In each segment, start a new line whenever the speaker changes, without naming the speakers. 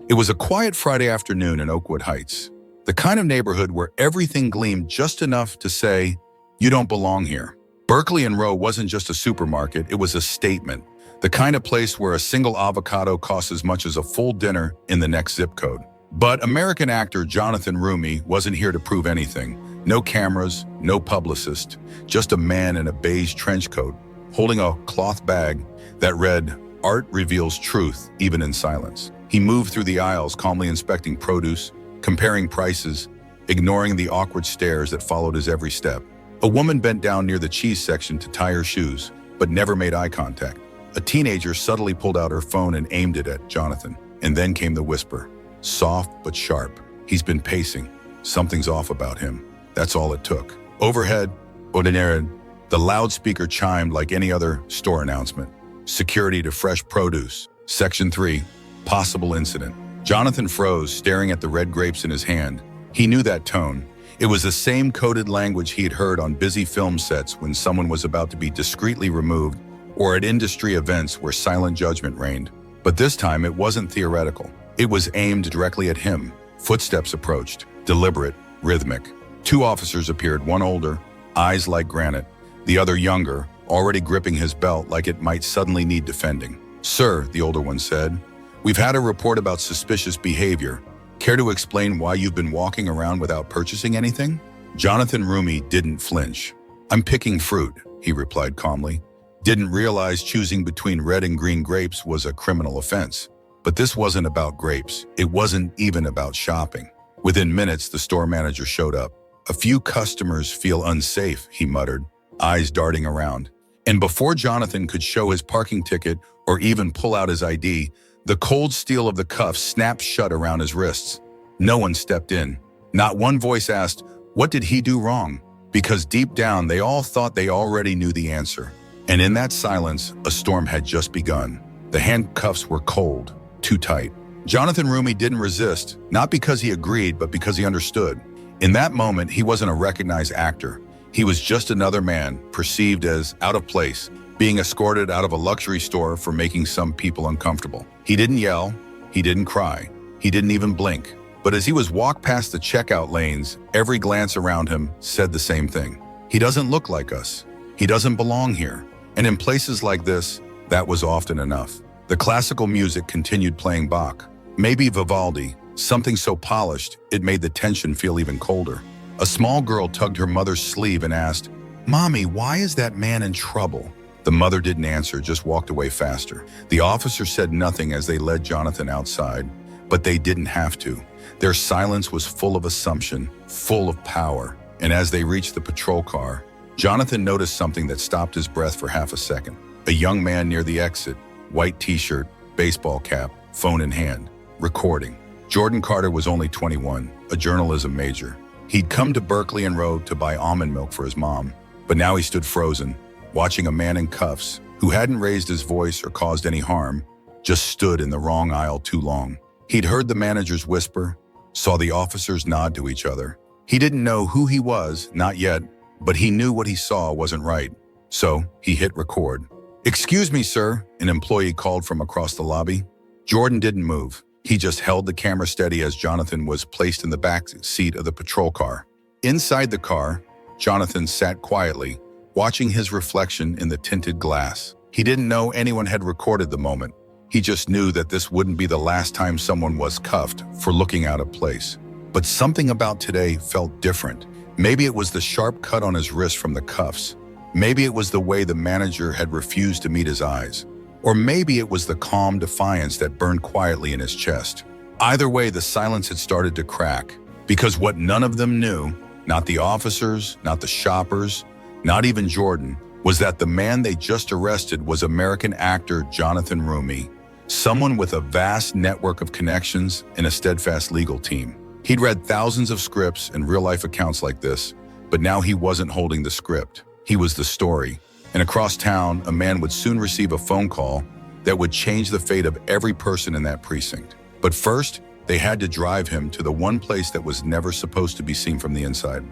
It was a quiet Friday afternoon in Oakwood Heights, the kind of neighborhood where everything gleamed just enough to say, "You don't belong here." Berkeley and Row wasn't just a supermarket, it was a statement, the kind of place where a single avocado costs as much as a full dinner in the next zip code. But American actor Jonathan Roumie wasn't here to prove anything. No cameras, no publicist, just a man in a beige trench coat, holding a cloth bag that read, "Art reveals truth, even in silence." He moved through the aisles, calmly inspecting produce, comparing prices, ignoring the awkward stares that followed his every step. A woman bent down near the cheese section to tie her shoes, but never made eye contact. A teenager subtly pulled out her phone and aimed it at Jonathan. And then came the whisper, soft but sharp. "He's been pacing. Something's off about him." That's all it took. Overhead, ordinaire, the loudspeaker chimed like any other store announcement. Security to fresh produce. Section 3, possible incident. Jonathan froze, staring at the red grapes in his hand. He knew that tone. It was the same coded language he had heard on busy film sets when someone was about to be discreetly removed, or at industry events where silent judgment reigned. But this time it wasn't theoretical. It was aimed directly at him. Footsteps approached, deliberate, rhythmic. Two officers appeared, one older, eyes like granite, the other younger, already gripping his belt like it might suddenly need defending. "Sir," the older one said, "we've had a report about suspicious behavior. Care to explain why you've been walking around without purchasing anything?" Jonathan Roumie didn't flinch. "I'm picking fruit," he replied calmly. Didn't realize choosing between red and green grapes was a criminal offense. But this wasn't about grapes. It wasn't even about shopping. Within minutes, the store manager showed up. "A few customers feel unsafe," he muttered, eyes darting around. And before Jonathan could show his parking ticket or even pull out his ID, the cold steel of the cuffs snapped shut around his wrists. No one stepped in. Not one voice asked, what did he do wrong? Because deep down, they all thought they already knew the answer. And in that silence, a storm had just begun. The handcuffs were cold, too tight. Jonathan Roumie didn't resist, not because he agreed, but because he understood. In that moment, he wasn't a recognized actor. He was just another man, perceived as out of place, being escorted out of a luxury store for making some people uncomfortable. He didn't yell, he didn't cry, he didn't even blink. But as he was walked past the checkout lanes, every glance around him said the same thing. He doesn't look like us. He doesn't belong here. And in places like this, that was often enough. The classical music continued playing Bach, maybe Vivaldi, something so polished it made the tension feel even colder. A small girl tugged her mother's sleeve and asked, "Mommy, why is that man in trouble?" The mother didn't answer, just walked away faster. The officer said nothing as they led Jonathan outside, but they didn't have to. Their silence was full of assumption, full of power. And as they reached the patrol car, Jonathan noticed something that stopped his breath for half a second. A young man near the exit, white t-shirt, baseball cap, phone in hand, recording. Jordan Carter was only 21, a journalism major. He'd come to Berkeley and Row to buy almond milk for his mom, but now he stood frozen, watching a man in cuffs who hadn't raised his voice or caused any harm, just stood in the wrong aisle too long. He'd heard the managers whisper, saw the officers nod to each other. He didn't know who he was, not yet, but he knew what he saw wasn't right. So he hit record. "Excuse me, sir," an employee called from across the lobby. Jordan didn't move. He just held the camera steady as Jonathan was placed in the back seat of the patrol car. Inside the car, Jonathan sat quietly, watching his reflection in the tinted glass. He didn't know anyone had recorded the moment. He just knew that this wouldn't be the last time someone was cuffed for looking out of place. But something about today felt different. Maybe it was the sharp cut on his wrist from the cuffs. Maybe it was the way the manager had refused to meet his eyes. Or maybe it was the calm defiance that burned quietly in his chest. Either way, the silence had started to crack. Because what none of them knew, not the officers, not the shoppers, not even Jordan, was that the man they just arrested was American actor Jonathan Roumie, someone with a vast network of connections and a steadfast legal team. He'd read thousands of scripts and real-life accounts like this, but now he wasn't holding the script. He was the story. And across town, a man would soon receive a phone call that would change the fate of every person in that precinct. But first, they had to drive him to the one place that was never supposed to be seen from the inside.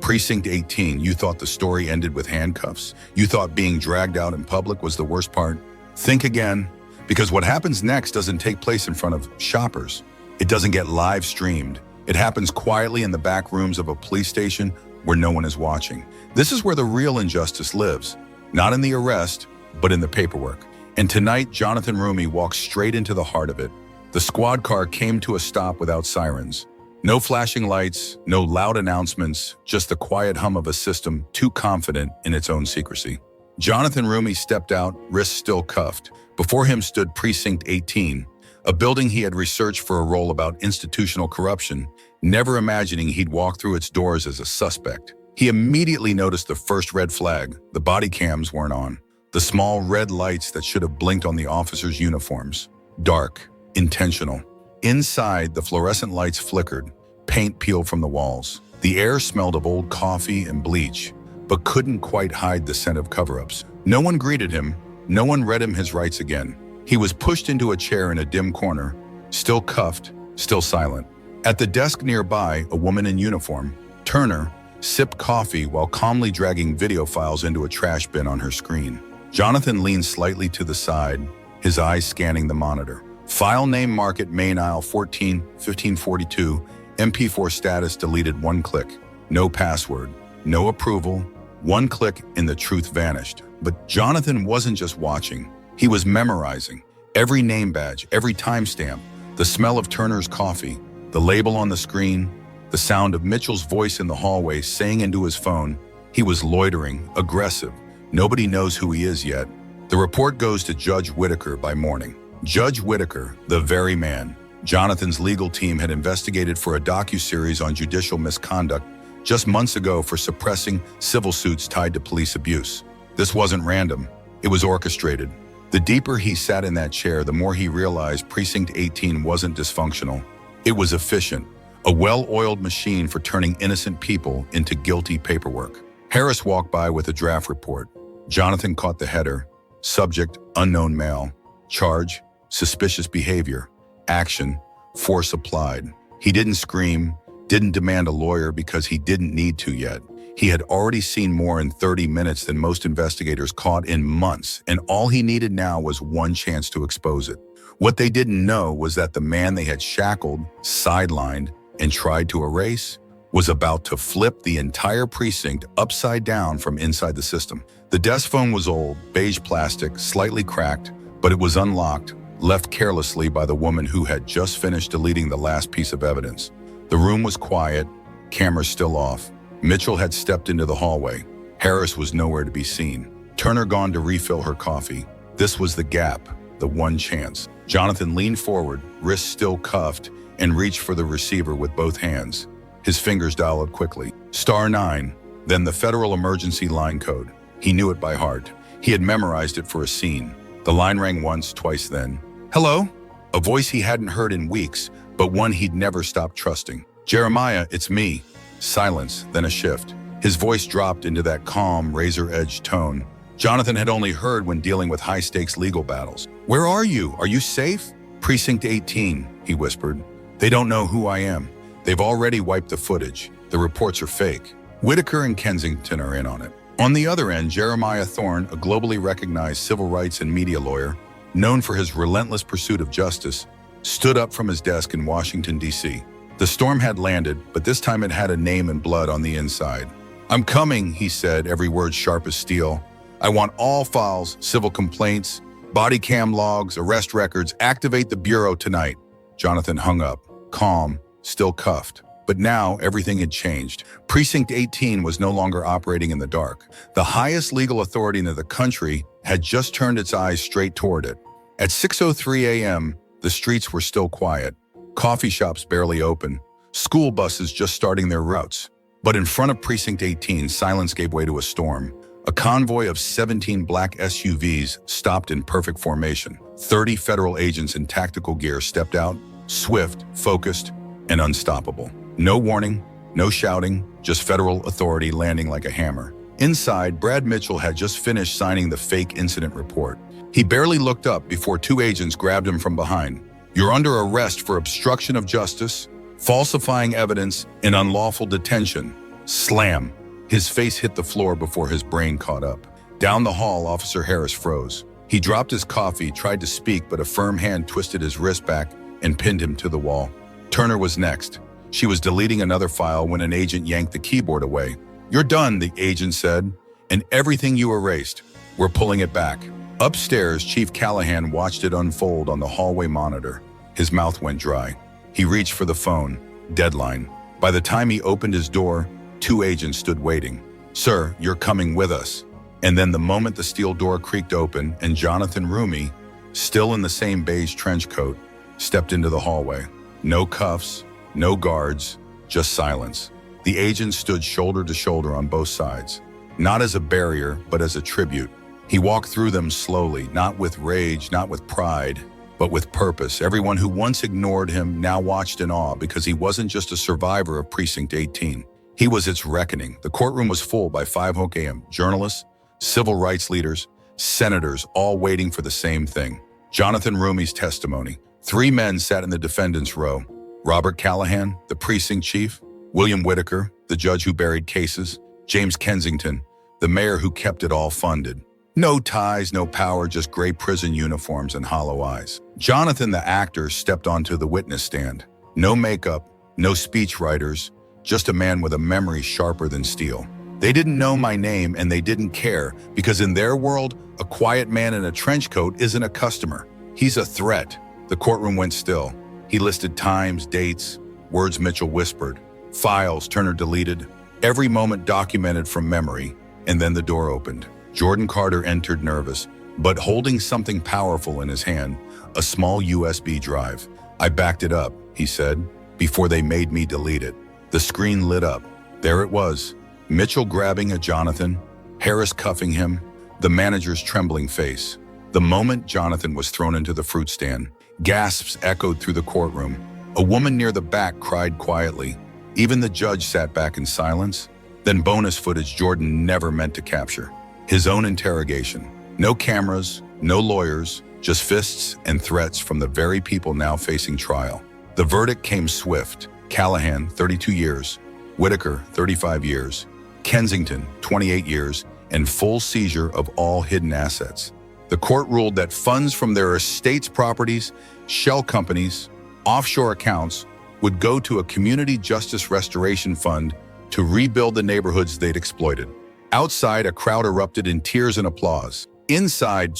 Precinct 18. You thought the story ended with handcuffs. You thought being dragged out in public was the worst part. Think again. Because what happens next doesn't take place in front of shoppers. It doesn't get live streamed. It happens quietly in the back rooms of a police station where no one is watching. This is where the real injustice lives, not in the arrest, but in the paperwork. And tonight, Jonathan Roumie walks straight into the heart of it. The squad car came to a stop without sirens. No flashing lights, no loud announcements, just the quiet hum of a system too confident in its own secrecy. Jonathan Roumie stepped out, wrists still cuffed. Before him stood Precinct 18, a building he had researched for a role about institutional corruption, never imagining he'd walk through its doors as a suspect. He immediately noticed the first red flag. The body cams weren't on. The small red lights that should have blinked on the officers' uniforms. Dark, intentional. Inside, the fluorescent lights flickered, paint peeled from the walls. The air smelled of old coffee and bleach, but couldn't quite hide the scent of cover-ups. No one greeted him. No one read him his rights again. He was pushed into a chair in a dim corner, still cuffed, still silent. At the desk nearby, a woman in uniform, Turner, sipped coffee while calmly dragging video files into a trash bin on her screen. Jonathan leaned slightly to the side, his eyes scanning the monitor. File name market main aisle 14, 1542, MP4 status deleted, one click. No password, no approval. One click and the truth vanished. But Jonathan wasn't just watching. He was memorizing. Every name badge, every timestamp, the smell of Turner's coffee, the label on the screen, the sound of Mitchell's voice in the hallway saying into his phone. He was loitering, aggressive. Nobody knows who he is yet. The report goes to Judge Whitaker by morning. Judge Whitaker, the very man Jonathan's legal team had investigated for a docuseries on judicial misconduct just months ago for suppressing civil suits tied to police abuse. This wasn't random. It was orchestrated. The deeper he sat in that chair, the more he realized Precinct 18 wasn't dysfunctional. It was efficient, a well-oiled machine for turning innocent people into guilty paperwork. Harris walked by with a draft report. Jonathan caught the header. Subject, unknown male. Charge, suspicious behavior. Action, force applied. He didn't scream, didn't demand a lawyer because he didn't need to yet. He had already seen more in 30 minutes than most investigators caught in months, and all he needed now was one chance to expose it. What they didn't know was that the man they had shackled, sidelined, and tried to erase was about to flip the entire precinct upside down from inside the system. The desk phone was old, beige plastic, slightly cracked, but it was unlocked, left carelessly by the woman who had just finished deleting the last piece of evidence. The room was quiet, cameras still off. Mitchell had stepped into the hallway. Harris was nowhere to be seen. Turner gone to refill her coffee. This was the gap, the one chance. Jonathan leaned forward, wrists still cuffed, and reached for the receiver with both hands. His fingers dialed quickly. *9, then the Federal Emergency Line Code. He knew it by heart. He had memorized it for a scene. The line rang once, twice then. "Hello?" A voice he hadn't heard in weeks, but one he'd never stopped trusting. "Jeremiah, it's me." Silence, then a shift. His voice dropped into that calm, razor-edged tone Jonathan had only heard when dealing with high-stakes legal battles. "Where are you? Are you safe?" "Precinct 18, he whispered. "They don't know who I am. They've already wiped the footage. The reports are fake. Whitaker and Kensington are in on it." On the other end, Jeremiah Thorne, a globally recognized civil rights and media lawyer, known for his relentless pursuit of justice, stood up from his desk in Washington, D.C. The storm had landed, but this time it had a name in blood on the inside. "I'm coming," he said, every word sharp as steel. "I want all files, civil complaints, body cam logs, arrest records. Activate the bureau tonight." Jonathan hung up, calm, still cuffed. But now everything had changed. Precinct 18 was no longer operating in the dark. The highest legal authority in the country had just turned its eyes straight toward it. At 6:03 a.m., the streets were still quiet. Coffee shops barely open. School buses just starting their routes. But in front of Precinct 18, silence gave way to a storm. A convoy of 17 black SUVs stopped in perfect formation. 30 federal agents in tactical gear stepped out, swift, focused, and unstoppable. No warning, no shouting, just federal authority landing like a hammer. Inside, Brad Mitchell had just finished signing the fake incident report. He barely looked up before two agents grabbed him from behind. "You're under arrest for obstruction of justice, falsifying evidence, and unlawful detention." Slam! His face hit the floor before his brain caught up. Down the hall, Officer Harris froze. He dropped his coffee, tried to speak, but a firm hand twisted his wrist back and pinned him to the wall. Turner was next. She was deleting another file when an agent yanked the keyboard away. "You're done," the agent said, "and everything you erased, we're pulling it back." Upstairs, Chief Callahan watched it unfold on the hallway monitor. His mouth went dry. He reached for the phone. Deadline. By the time he opened his door, 2 agents stood waiting. "Sir, you're coming with us." And then the moment the steel door creaked open and Jonathan Roumie, still in the same beige trench coat, stepped into the hallway. No cuffs, no guards, just silence. The agents stood shoulder to shoulder on both sides, not as a barrier, but as a tribute. He walked through them slowly, not with rage, not with pride, but with purpose. Everyone who once ignored him now watched in awe because he wasn't just a survivor of Precinct 18. He was its reckoning. The courtroom was full by 5 a.m. Journalists, civil rights leaders, senators, all waiting for the same thing. Jonathan Roumie's testimony. 3 men sat in the defendant's row. Robert Callahan, the precinct chief, William Whitaker, the judge who buried cases, James Kensington, the mayor who kept it all funded. No ties, no power, just gray prison uniforms and hollow eyes. Jonathan, the actor, stepped onto the witness stand. No makeup, no speechwriters, just a man with a memory sharper than steel. They didn't know my name and they didn't care because in their world, a quiet man in a trench coat isn't a customer. He's a threat. The courtroom went still. He listed times, dates, words Mitchell whispered, files Turner deleted, every moment documented from memory, and then the door opened. Jordan Carter entered nervous, but holding something powerful in his hand, a small USB drive. "I backed it up," he said, "before they made me delete it." The screen lit up. There it was. Mitchell grabbing at Jonathan, Harris cuffing him, the manager's trembling face. The moment Jonathan was thrown into the fruit stand, gasps echoed through the courtroom. A woman near the back cried quietly. Even the judge sat back in silence. Then bonus footage Jordan never meant to capture. His own interrogation. No cameras, no lawyers, just fists and threats from the very people now facing trial. The verdict came swift. Callahan, 32 years. Whitaker, 35 years. Kensington, 28 years, and full seizure of all hidden assets. The court ruled that funds from their estates' properties, shell companies, offshore accounts would go to a community justice restoration fund to rebuild the neighborhoods they'd exploited. Outside, a crowd erupted in tears and applause. Inside,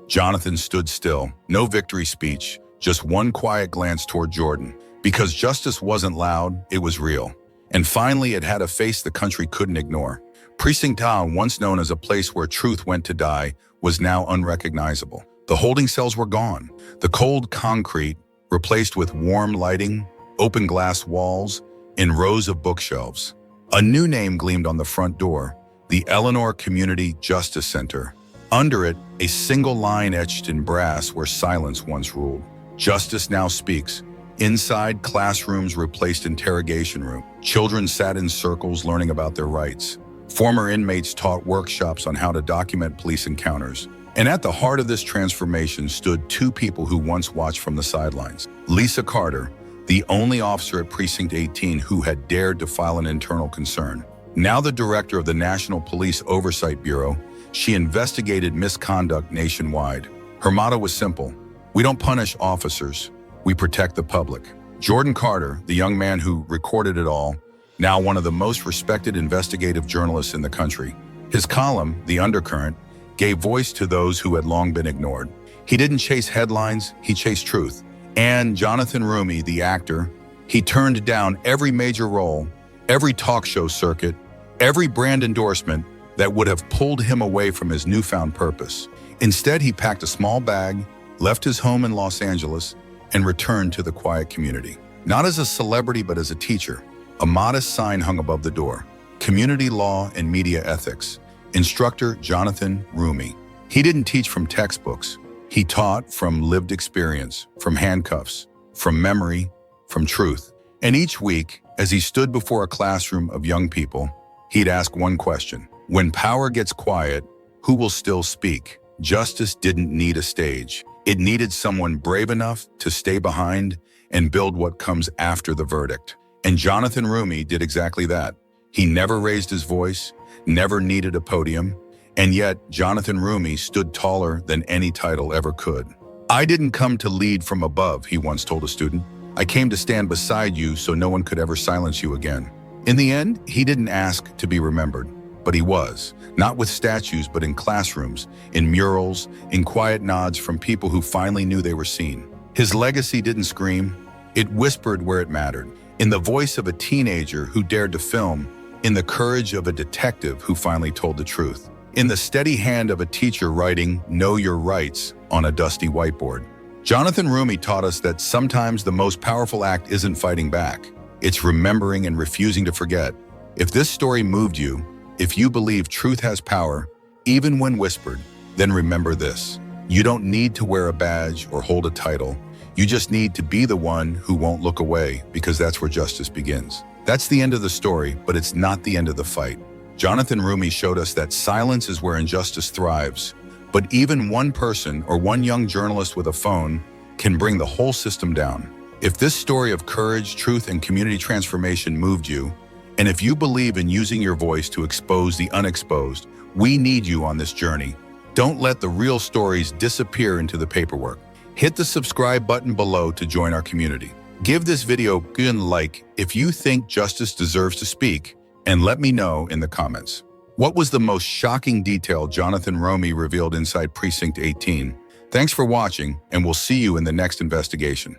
Jonathan stood still. No victory speech, just one quiet glance toward Jordan. Because justice wasn't loud, it was real. And finally, it had a face the country couldn't ignore. Precinct, once known as a place where truth went to die, was now unrecognizable. The holding cells were gone. The cold concrete replaced with warm lighting, open glass walls, and rows of bookshelves. A new name gleamed on the front door, the Eleanor Community Justice Center. Under it, a single line etched in brass where silence once ruled. Justice now speaks. Inside, classrooms replaced interrogation room. Children sat in circles learning about their rights. Former inmates taught workshops on how to document police encounters. And at the heart of this transformation stood 2 people who once watched from the sidelines. Lisa Carter, the only officer at Precinct 18 who had dared to file an internal concern. Now the director of the National Police Oversight Bureau, she investigated misconduct nationwide. Her motto was simple: we don't punish officers, we protect the public. Jordan Carter, the young man who recorded it all, now one of the most respected investigative journalists in the country. His column, The Undercurrent, gave voice to those who had long been ignored. He didn't chase headlines, he chased truth. And Jonathan Roumie, the actor, he turned down every major role, every talk show circuit, every brand endorsement that would have pulled him away from his newfound purpose. Instead, he packed a small bag, left his home in Los Angeles, and returned to the quiet community. Not as a celebrity, but as a teacher. A modest sign hung above the door: Community Law and Media Ethics. Instructor Jonathan Roumie. He didn't teach from textbooks. He taught from lived experience, from handcuffs, from memory, from truth. And each week, as he stood before a classroom of young people, he'd ask one question: when power gets quiet, who will still speak? Justice didn't need a stage. It needed someone brave enough to stay behind and build what comes after the verdict. And Jonathan Roumie did exactly that. He never raised his voice, never needed a podium, And yet, Jonathan Roumie stood taller than any title ever could. "I didn't come to lead from above," he once told a student. "I came to stand beside you so no one could ever silence you again." In the end, he didn't ask to be remembered, but he was, not with statues, but in classrooms, in murals, in quiet nods from people who finally knew they were seen. His legacy didn't scream, it whispered where it mattered, in the voice of a teenager who dared to film, in the courage of a detective who finally told the truth, in the steady hand of a teacher writing "Know Your Rights" on a dusty whiteboard. Jonathan Roumie taught us that sometimes the most powerful act isn't fighting back, it's remembering and refusing to forget. If this story moved you, if you believe truth has power, even when whispered, then remember this. You don't need to wear a badge or hold a title. You just need to be the one who won't look away, because that's where justice begins. That's the end of the story, but it's not the end of the fight. Jonathan Roumie showed us that silence is where injustice thrives, but even one person or one young journalist with a phone can bring the whole system down. If this story of courage, truth, and community transformation moved you, and if you believe in using your voice to expose the unexposed, we need you on this journey. Don't let the real stories disappear into the paperwork. Hit the subscribe button below to join our community. Give this video a like if you think justice deserves to speak, and let me know in the comments. What was the most shocking detail Jonathan Roumie revealed inside Precinct 18? Thanks for watching, and we'll see you in the next investigation.